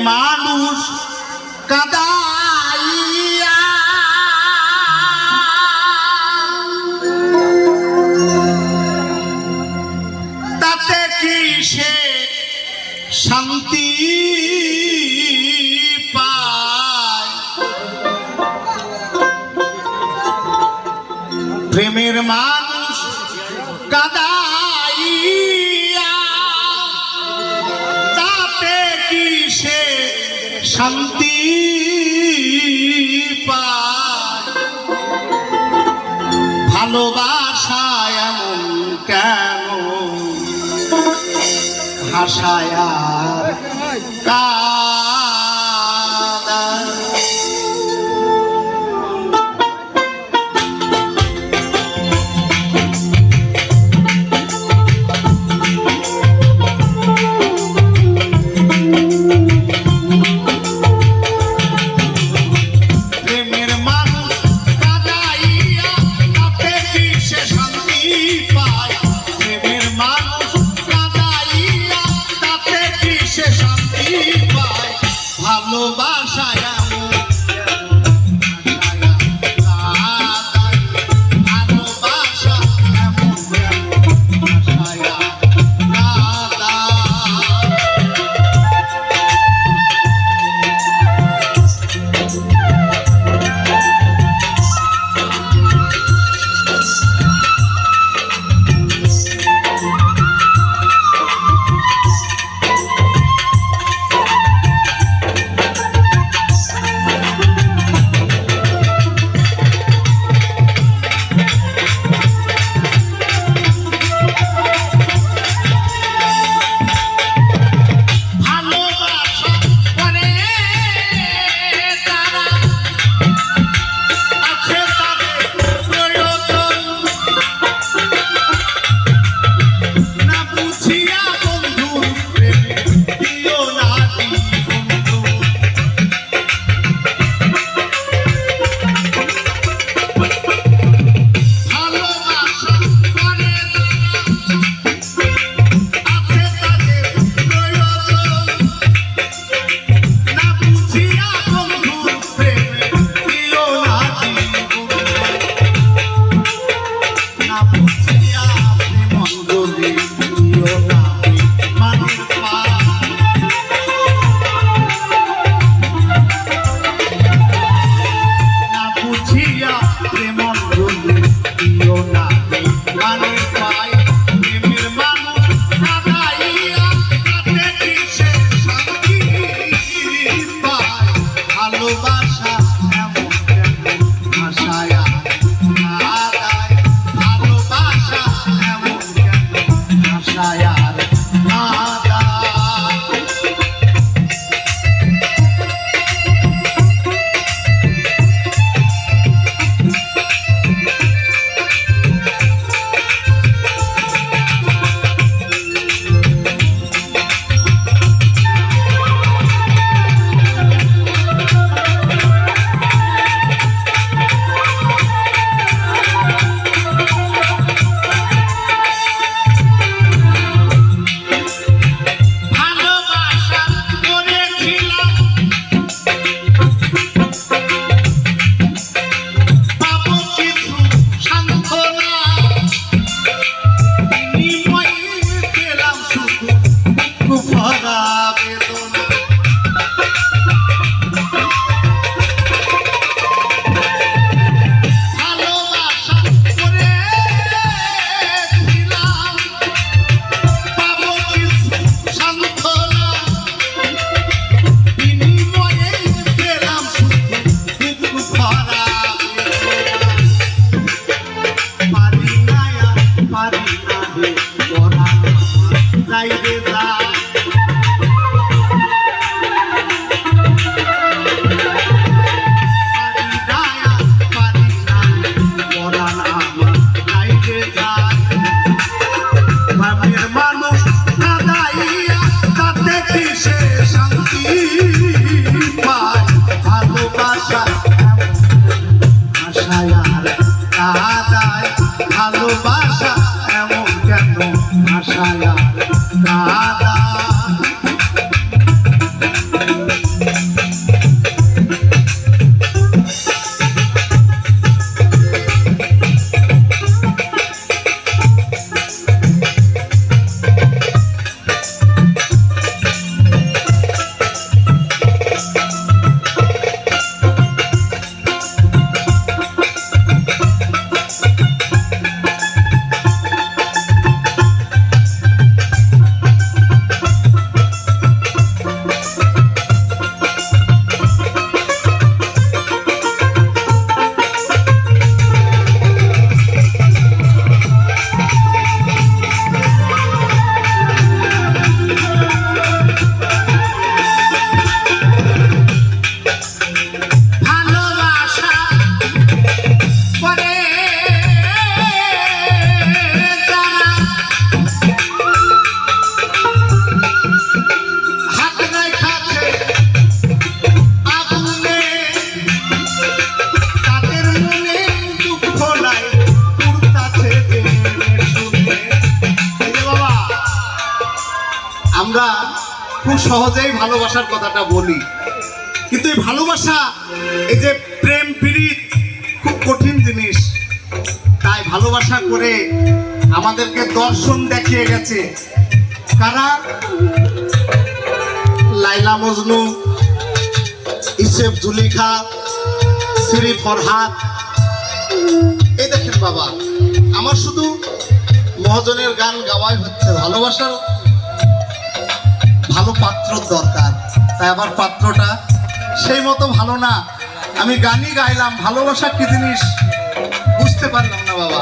মানুষ কাঁদাইয়া তাতে কি সে শান্তি পায়? প্রেমের মানুষ কাঁদাইয়া তাতে কি সে শান্তি পায়? ভালোবাসা এমন কেন ভাষায় আর কাঁদায়? ভালোবাসায় ভালোবাসা এমন কেন ভাষায় কাদা আমরা খুব সহজেই ভালোবাসার কথাটা বলি, কিন্তু এই ভালোবাসা, এই যে প্রেম পীড়িত, খুব কঠিন জিনিস। তাই ভালোবাসা করে আমাদেরকে দর্শন দেখিয়ে গেছে কারা? লাইলা মজনু, ইসেফ জুলিখা, শ্রী ফরহাদ। এই দেখেন বাবা, আমার শুধু মহাজনের গান গাওয়াই হচ্ছে, ভালোবাসার ভালো পাত্র দরকার। তাই আমার পাত্রটা সেই মতো ভালো না, আমি গানই গাইলাম, ভালোবাসা কি জিনিস বুঝতে পারলাম না বাবা।